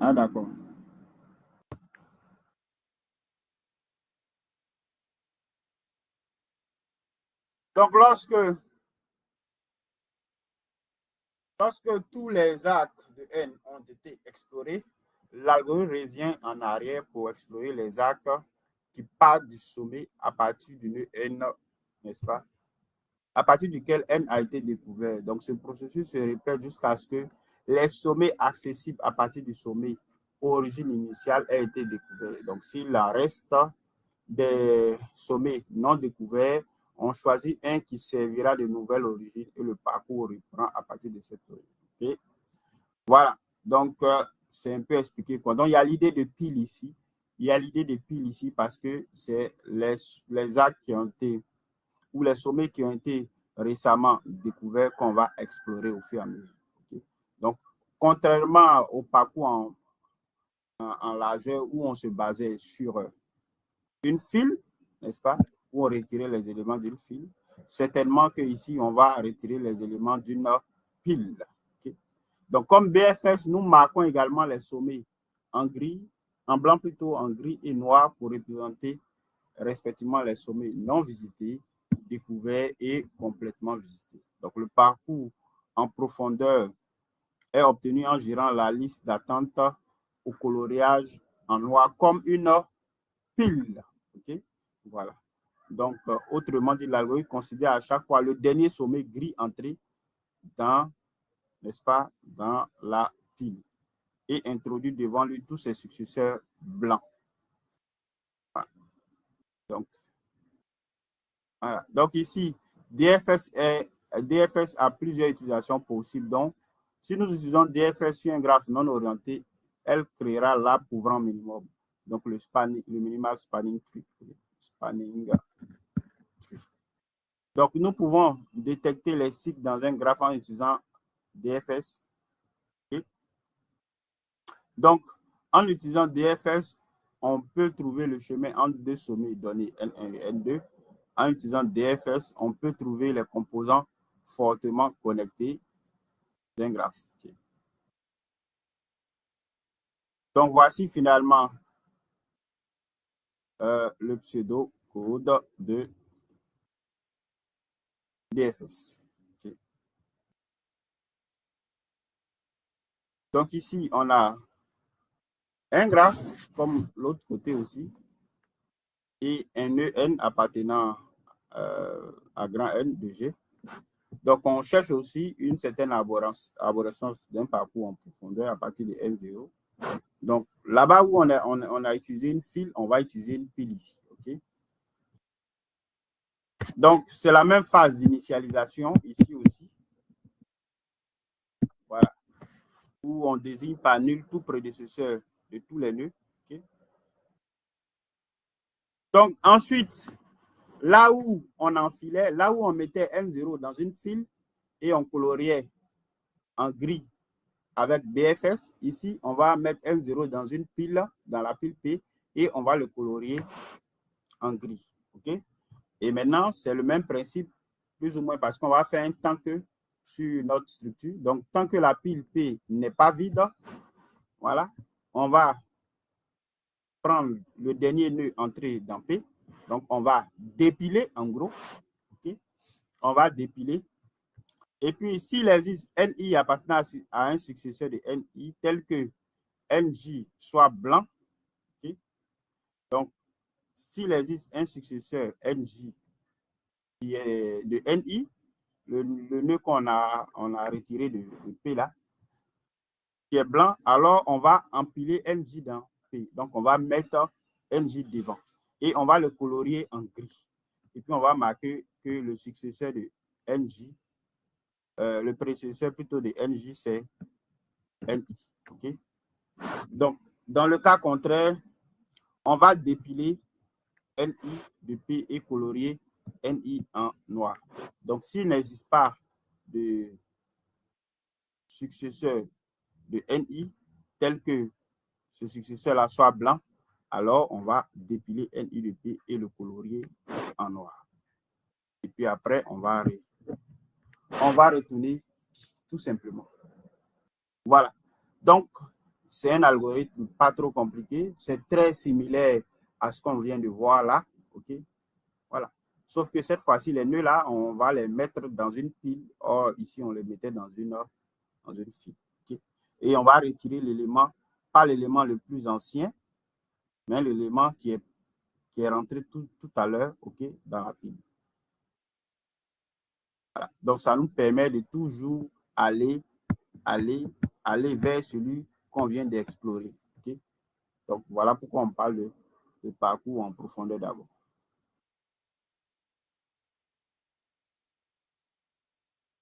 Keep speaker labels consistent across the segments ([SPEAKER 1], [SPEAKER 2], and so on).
[SPEAKER 1] Ah, d'accord. Donc, lorsque tous les arcs de N ont été explorés, l'algorithme revient en arrière pour explorer les arcs qui partent du sommet à partir du nœud N, n'est-ce pas? À partir duquel N a été découvert. Donc, ce processus se répète jusqu'à ce que les sommets accessibles à partir du sommet origine initiale aient été découverts. Donc, s'il en reste des sommets non découverts, on choisit un qui servira de nouvelle origine et le parcours reprend à partir de cette origine. Okay? Voilà. Donc, c'est un peu expliqué quoi. Donc, il y a l'idée de pile ici. Il y a l'idée de pile ici parce que c'est les actes qui ont été, ou les sommets qui ont été récemment découverts qu'on va explorer au fur et à mesure. Okay? Donc, contrairement au parcours en largeur où on se basait sur une file, n'est-ce pas, où on retirait les éléments d'une file, certainement qu'ici, on va retirer les éléments d'une pile. Okay? Donc, comme BFS, nous marquons également les sommets en gris, en blanc plutôt, en gris et noir pour représenter respectivement les sommets non visités, découverts et complètement visités. Donc, le parcours en profondeur est obtenu en gérant la liste d'attente au coloriage en noir comme une pile. Okay? Voilà. Donc, autrement dit, l'algorithme considère à chaque fois le dernier sommet gris entré dans, n'est-ce pas, dans la pile et introduit devant lui tous ses successeurs blancs. Voilà. Donc, voilà. Donc ici, DFS a plusieurs utilisations possibles. Donc, si nous utilisons DFS sur un graphe non orienté, elle créera l'arbre couvrant minimum. Donc, le minimal spanning tree. Spanning tree. Donc, nous pouvons détecter les cycles dans un graphe en utilisant DFS. Okay? Donc, en utilisant DFS, on peut trouver le chemin entre deux sommets donnés N1 et N2. En utilisant DFS, on peut trouver les composants fortement connectés d'un graphe. Okay. Donc, voici finalement le pseudo-code de DFS. Okay. Donc, ici, on a un graphe, comme l'autre côté aussi, et un nœud N appartenant à grand N de G. Donc, on cherche aussi une certaine arborescence d'un parcours en profondeur à partir de N0. Donc, là-bas où on a utilisé une file, on va utiliser une pile ici. Okay? Donc, c'est la même phase d'initialisation ici aussi. Voilà. Où on désigne par nul tout prédécesseur de tous les nœuds. Okay? Donc, ensuite, là où on enfilait, là où on mettait N0 dans une file et on coloriait en gris avec BFS, ici, on va mettre N0 dans une pile, dans la pile P, et on va le colorier en gris. OK? Et maintenant, c'est le même principe, plus ou moins, parce qu'on va faire un tant que sur notre structure. Donc, tant que la pile P n'est pas vide, voilà, on va prendre le dernier nœud entré dans P. Donc, on va dépiler, en gros. Okay? On va dépiler. Et puis, s'il existe NI appartenant à un successeur de NI, tel que NJ soit blanc, okay? Donc, s'il existe un successeur NJ qui est de NI, le nœud qu'on on a retiré de P là, qui est blanc, alors on va empiler NJ dans P. Donc, on va mettre NJ devant et on va le colorier en gris. Et puis, on va marquer que le successeur de NJ, le prédécesseur plutôt de NJ, c'est NI. Okay? Donc, dans le cas contraire, on va dépiler NI de P et colorier NI en noir. Donc, s'il n'existe pas de successeur de NI tel que ce successeur-là soit blanc, alors on va dépiler NI de P et le colorier en noir. Et puis après, on va retourner tout simplement. Voilà. Donc, c'est un algorithme pas trop compliqué. C'est très similaire à ce qu'on vient de voir là. OK? Voilà. Sauf que cette fois-ci, les nœuds là, on va les mettre dans une pile. Or, ici, on les mettait dans une file. Okay? Et on va retirer l'élément, pas l'élément le plus ancien, mais l'élément qui est rentré tout à l'heure, OK, dans la pile. Voilà. Donc, ça nous permet de toujours aller vers celui qu'on vient d'explorer. Okay? Donc, voilà pourquoi on parle de parcours en profondeur d'abord.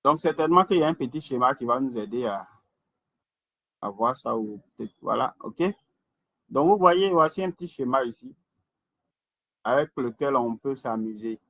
[SPEAKER 1] Donc, certainement qu'il y a un petit schéma qui va nous aider à voir ça. Ou voilà, OK? Donc, vous voyez, voici un petit schéma ici avec lequel on peut s'amuser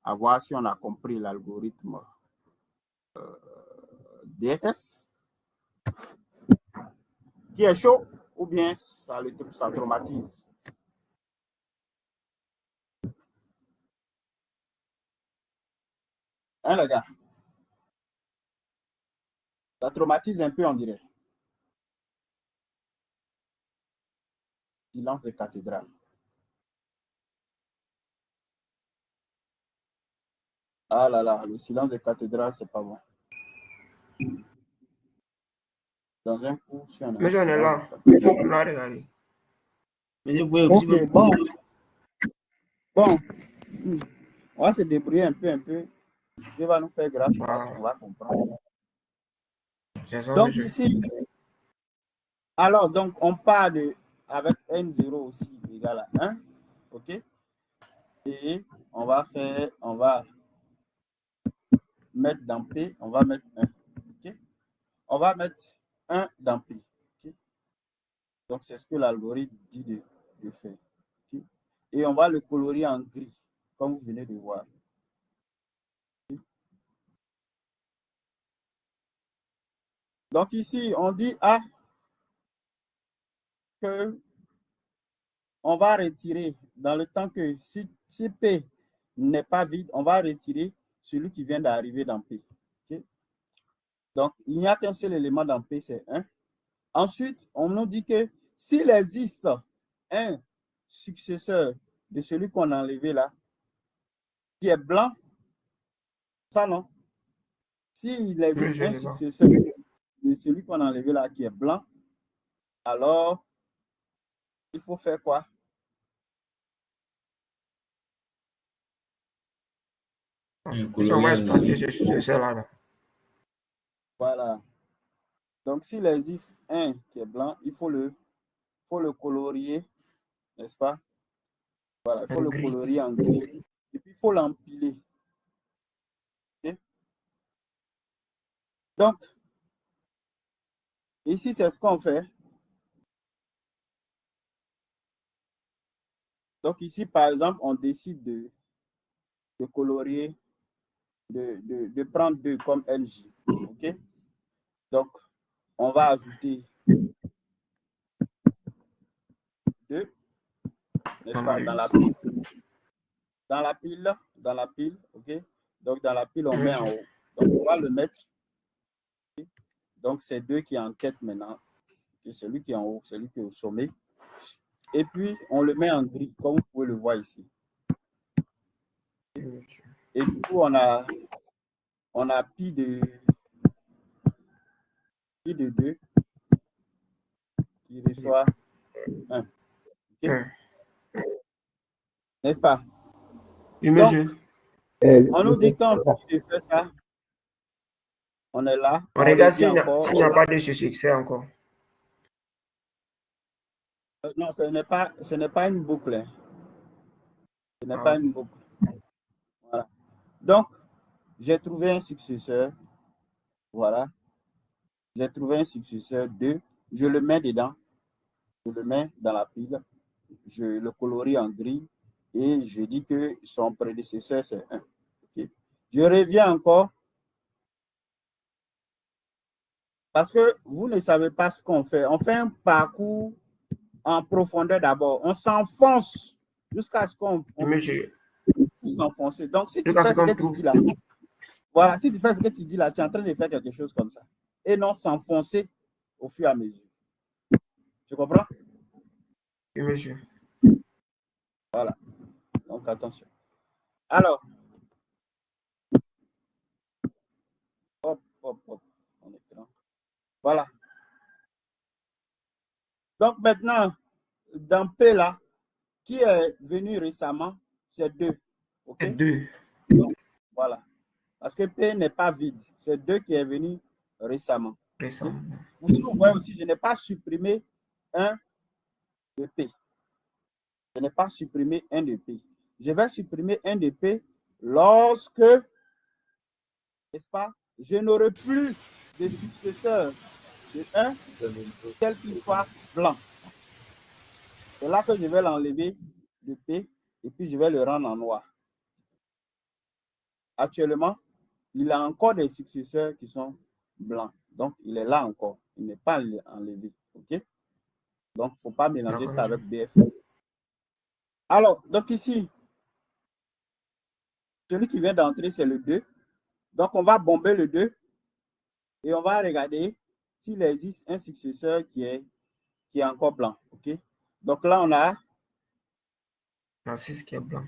[SPEAKER 1] à voir si on a compris l'algorithme DFS, qui est chaud ou bien ça traumatise. Hein, les gars? Ça traumatise un peu, on dirait. Silence de cathédrale. Ah là là, le silence de cathédrale, c'est pas bon. Dans un cours, si on a.
[SPEAKER 2] Mais j'en ai là. On a regardé.
[SPEAKER 1] Ok, bon. Bon. On va se débrouiller un peu. Dieu va nous faire grâce, on va comprendre. Donc ici, alors, donc on part avec N0 aussi égal à 1. OK? Et on va mettre dans P, on va mettre 1. OK? On va mettre 1 dans P. OK? Donc, c'est ce que l'algorithme dit de faire. Okay? Et on va le colorier en gris, comme vous venez de voir. Okay? Donc, ici, on dit A que on va retirer dans le temps que si P n'est pas vide, on va retirer celui qui vient d'arriver dans P. Okay? Donc, il n'y a qu'un seul élément dans P, c'est 1. Ensuite, on nous dit que s'il existe un successeur de celui qu'on a enlevé là, qui est blanc, ça non. S'il existe un successeur de celui qu'on a enlevé là, qui est blanc, alors il faut faire quoi? Voilà. Donc, s'il existe un qui est blanc, il faut le colorier, n'est-ce pas? Voilà, il faut le colorier en gris. Et puis, il faut l'empiler. Okay? Donc, ici, c'est ce qu'on fait. Donc, ici, par exemple, on décide de colorier, de prendre 2 comme NJ. OK? Donc, on va ajouter 2, n'est-ce pas, dans la pile. Dans la pile, OK? Donc, dans la pile, on met en haut. Donc, on va le mettre. Okay? Donc, c'est 2 qui enquêtent maintenant. Okay? Celui qui est en haut, celui qui est au sommet. Et puis, on le met en gris, comme vous pouvez le voir ici. Okay? Et du coup, on a pi de 2 qui reçoit 1. Okay? N'est-ce pas? Donc, on nous dit quand on finit de faire ça, on est là.
[SPEAKER 2] On regarde s'il n'y a pas de succès encore.
[SPEAKER 1] Non, ce n'est pas une boucle. Hein. Ce n'est pas une boucle. Voilà. Donc, j'ai trouvé un successeur. Voilà. J'ai trouvé un successeur 2. Je le mets dedans. Je le mets dans la pile. Je le colorie en gris. Et je dis que son prédécesseur, c'est 1. Okay. Je reviens encore. Parce que vous ne savez pas ce qu'on fait. On fait un parcours en profondeur d'abord. On s'enfonce jusqu'à ce qu'on puisse s'enfoncer. Donc, si tu fais ce que tu dis là, voilà, si tu fais ce que tu dis là, tu es en train de faire quelque chose comme ça. Et non s'enfoncer au fur et à mesure. Tu comprends?
[SPEAKER 2] Oui, monsieur.
[SPEAKER 1] Voilà. Donc, attention. Alors, hop, hop, hop. On est là. Voilà. Donc, maintenant, dans P, là, qui est venu récemment, c'est 2. OK?
[SPEAKER 2] C'est 2.
[SPEAKER 1] Donc, voilà. Parce que P n'est pas vide. C'est 2 qui est venu récemment.
[SPEAKER 2] Récemment.
[SPEAKER 1] Okay? Vous voyez aussi, je n'ai pas supprimé 1 de P. Je n'ai pas supprimé 1 de P. Je vais supprimer 1 de P lorsque, n'est-ce pas, je n'aurai plus de successeur de 1 tel qu'il soit blanc. C'est là que je vais l'enlever de P et puis je vais le rendre en noir. Actuellement, il a encore des successeurs qui sont blancs. Donc, il est là encore. Il n'est pas enlevé. OK? Donc, il ne faut pas mélanger ça avec BFS. Alors, donc ici, celui qui vient d'entrer, c'est le 2. Donc, on va bomber le 2 et on va regarder s'il existe un successeur qui est encore blanc. OK? Donc là, on a
[SPEAKER 2] 6 qui est blanc.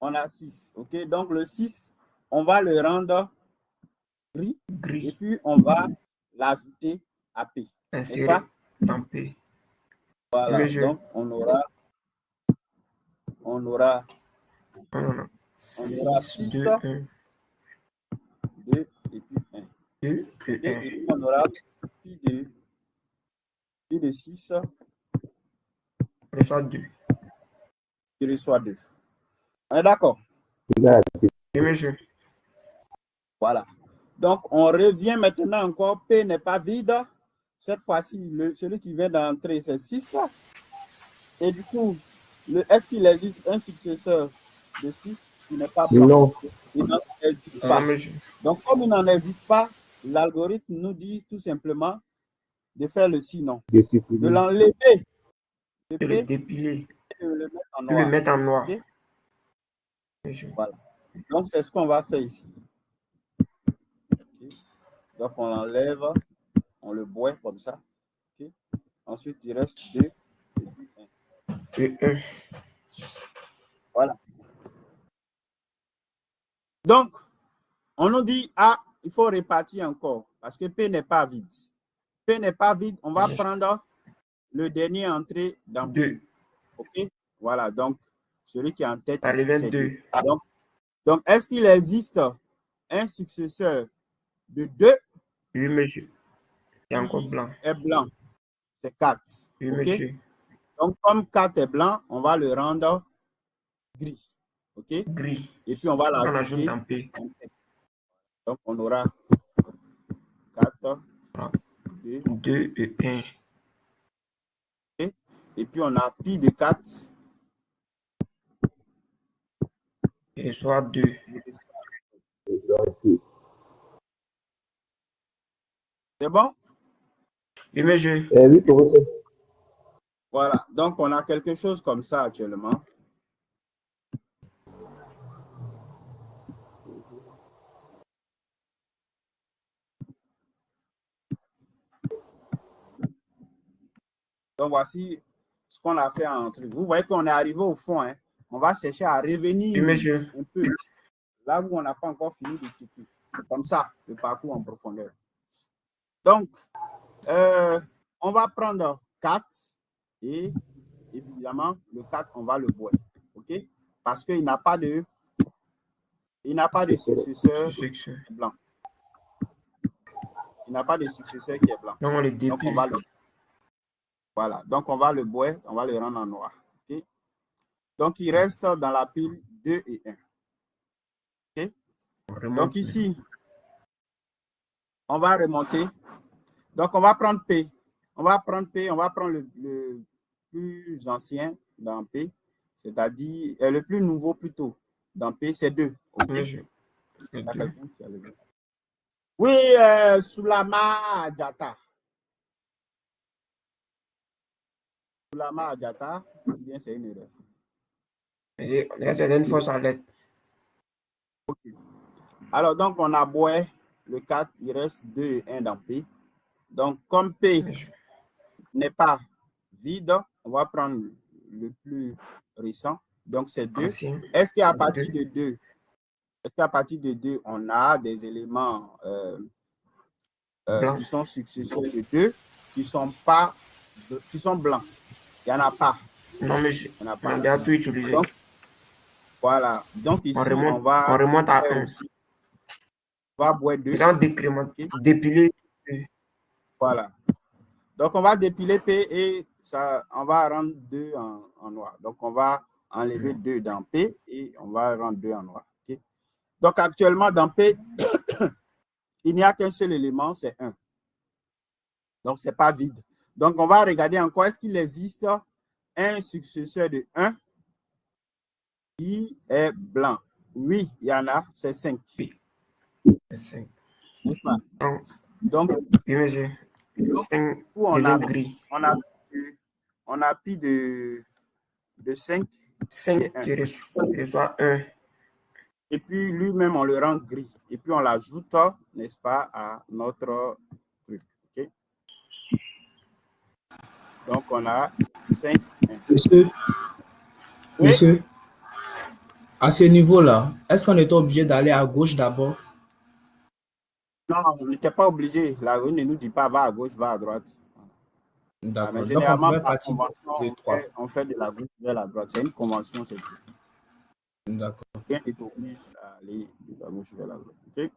[SPEAKER 1] On a 6. OK? Donc, le 6, on va le rendre gris. Et puis, on va l'ajouter à P. N'est-ce pas?
[SPEAKER 2] Dans P.
[SPEAKER 1] Voilà. Donc, on aura 6,
[SPEAKER 2] 2, 1.
[SPEAKER 1] 2 et puis 1.
[SPEAKER 2] 2 et 1.
[SPEAKER 1] Et puis, on aura pi de 6.
[SPEAKER 2] On reçoit 2.
[SPEAKER 1] Qui reçoit 2. On est d'accord?
[SPEAKER 2] Oui, monsieur.
[SPEAKER 1] Voilà. Donc, on revient maintenant encore. P n'est pas vide. Cette fois-ci, celui qui vient d'entrer, c'est 6. Et du coup, est-ce qu'il existe un successeur de 6 qui n'est pas blanc?
[SPEAKER 3] Non.
[SPEAKER 1] Il n'en existe pas.
[SPEAKER 2] Non, monsieur.
[SPEAKER 1] Donc, comme il n'en existe pas, l'algorithme nous dit tout simplement de faire le sinon. De l'enlever.
[SPEAKER 2] De le dépiler.
[SPEAKER 1] Et de le mettre en
[SPEAKER 2] De
[SPEAKER 1] noir.
[SPEAKER 2] le mettre en noir.
[SPEAKER 1] Okay?
[SPEAKER 2] Monsieur.
[SPEAKER 1] Voilà. Donc, c'est ce qu'on va faire ici. Okay. Donc, on l'enlève. On le boit comme ça. Okay. Ensuite, il reste 2 et puis 1.
[SPEAKER 2] Et 1.
[SPEAKER 1] Voilà. Donc, on nous dit, ah, il faut répartir encore parce que P n'est pas vide. P n'est pas vide, on va prendre le dernier entré dans P. OK? Voilà, donc celui qui est en tête ici, c'est 2. Donc, est-ce qu'il existe un successeur de 2?
[SPEAKER 2] Oui, monsieur. C'est encore blanc.
[SPEAKER 1] Est blanc. C'est 4.
[SPEAKER 2] Oui,
[SPEAKER 1] OK?
[SPEAKER 2] monsieur.
[SPEAKER 1] Donc, comme 4 est blanc, on va le rendre gris. OK?
[SPEAKER 2] Gris.
[SPEAKER 1] Et puis, on va l'ajouter
[SPEAKER 2] dans P.
[SPEAKER 1] en tête. Donc, on aura 4,
[SPEAKER 2] 2 et 1.
[SPEAKER 1] Okay? Et puis, on a pi de 4.
[SPEAKER 2] Et soit 2.
[SPEAKER 1] C'est bon?
[SPEAKER 2] Oui, monsieur.
[SPEAKER 3] Oui, professeur.
[SPEAKER 1] Voilà. Donc, on a quelque chose comme ça actuellement. Donc, voici ce qu'on a fait en truc. Vous voyez qu'on est arrivé au fond. Hein? On va chercher à revenir un peu là où on n'a pas encore fini de checker. C'est comme ça, le parcours en profondeur. Donc, on va prendre 4 et évidemment, le 4, on va le boire. OK? Parce qu'il n'a pas de successeur blanc. Il n'a pas de successeur qui est blanc.
[SPEAKER 2] Donc, on le dépile.
[SPEAKER 1] Donc, on va le... Voilà. Donc, on va le boire, on va le rendre en noir. OK? Donc, il reste dans la pile 2 et 1. OK? Donc, ici, on va remonter. Donc, on va prendre P. On va prendre P, on va prendre le plus ancien dans P, c'est-à-dire le plus nouveau plutôt dans P, c'est 2. Okay? Il y a quelqu'un qui a levé. Oui, Soulama Adjata. Soulama Adjata, bien c'est une erreur.
[SPEAKER 2] C'est une fausse alerte.
[SPEAKER 1] OK. Alors, donc, on a boit le 4, il reste 2 et 1 dans P. Donc, comme P n'est pas vide, on va prendre le plus récent. Donc, c'est 2.
[SPEAKER 2] Ancien.
[SPEAKER 1] Est-ce qu'à
[SPEAKER 2] C'est
[SPEAKER 1] partir
[SPEAKER 2] deux.
[SPEAKER 1] de 2, on a des éléments
[SPEAKER 2] Blanc.
[SPEAKER 1] qui sont successeurs de 2, qui sont blancs? Il n'y en a pas.
[SPEAKER 2] Non, monsieur.
[SPEAKER 1] Il n'y en a
[SPEAKER 2] On
[SPEAKER 1] pas.
[SPEAKER 2] a tout utilisé.
[SPEAKER 1] Donc, voilà. Donc,
[SPEAKER 2] On
[SPEAKER 1] ici,
[SPEAKER 2] remonte à 1.
[SPEAKER 1] aussi. On va boire 2.
[SPEAKER 2] Et là, on décrémente. Dépiler.
[SPEAKER 1] Voilà. Donc, on va dépiler P et ça, on va rendre 2 en noir. Donc, on va enlever 2 dans P et on va rendre 2 en noir. Okay? Donc, actuellement, dans P, il n'y a qu'un seul élément, c'est 1. Donc, ce n'est pas vide. Donc, on va regarder encore, est-ce qu'il existe un successeur de 1 qui est blanc? Oui, il y en a, c'est 5.
[SPEAKER 2] Oui. C'est 5.
[SPEAKER 1] N'est-ce pas? Donc,
[SPEAKER 2] oui, monsieur. 5
[SPEAKER 1] où
[SPEAKER 2] devient gris.
[SPEAKER 1] on a pris de 5
[SPEAKER 2] 5
[SPEAKER 1] et 1.
[SPEAKER 2] qui reçoit 1.
[SPEAKER 1] Et puis, lui-même, on le rend gris. Et puis, on l'ajoute, n'est-ce pas, à notre truc. Okay? Donc, on a 5, 1.
[SPEAKER 3] Monsieur,
[SPEAKER 1] Oui?
[SPEAKER 3] monsieur, à ce niveau-là, est-ce qu'on est obligé d'aller à gauche d'abord?
[SPEAKER 1] Non, on n'était pas obligé. La rue ne nous dit pas va à gauche, va à droite.
[SPEAKER 3] D'accord.
[SPEAKER 1] Mais
[SPEAKER 3] Donc, on
[SPEAKER 1] généralement,
[SPEAKER 3] pourrait
[SPEAKER 1] par
[SPEAKER 3] partir
[SPEAKER 1] convention,
[SPEAKER 3] de 3.
[SPEAKER 1] on fait de la gauche vers la droite. C'est une convention, c'est tout.
[SPEAKER 3] D'accord.
[SPEAKER 1] Rien ne t'oblige à aller de la gauche vers la droite. Okay?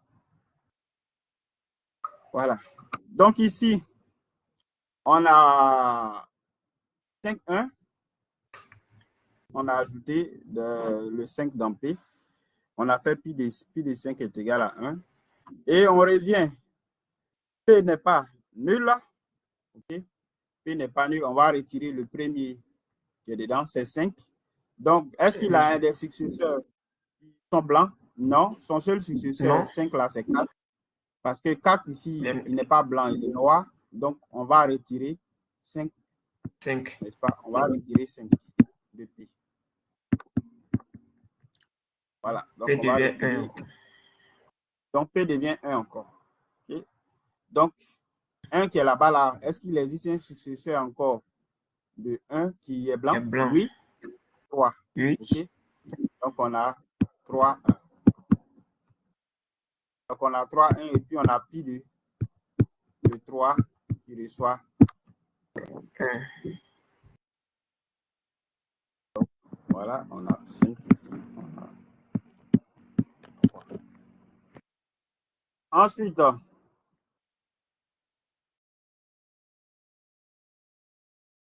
[SPEAKER 1] Voilà. Donc ici, on a 5, 1. On a ajouté le 5 dans P. On a fait pi de 5 est égal à 1. Et on revient. P n'est pas nul. Okay? P n'est pas nul. On va retirer le premier qui est dedans, c'est 5. Donc, est-ce qu'il a un des successeurs qui sont blancs? Non. Son seul successeur,
[SPEAKER 2] Non.
[SPEAKER 1] 5 là, c'est 4. Parce que 4 ici,
[SPEAKER 2] Les-
[SPEAKER 1] il n'est pas blanc, il est noir. Donc, on va retirer 5.
[SPEAKER 2] 5.
[SPEAKER 1] N'est-ce pas? On va retirer 5 de P. Voilà. Donc,
[SPEAKER 2] P
[SPEAKER 1] on va
[SPEAKER 2] devient
[SPEAKER 1] retirer.
[SPEAKER 2] 1.
[SPEAKER 1] Donc, P devient 1 encore. Okay? Donc, 1 qui est là-bas, là, est-ce qu'il existe un successeur encore de 1 qui est blanc?
[SPEAKER 2] C'est blanc.
[SPEAKER 1] Oui. 3.
[SPEAKER 2] Oui.
[SPEAKER 1] Okay? Donc, on a 3, 1. Donc, on a 3, 1 et puis on a pi de 3 qui reçoit
[SPEAKER 2] 1.
[SPEAKER 1] Voilà, on a 5 ici. On a 3. Ensuite,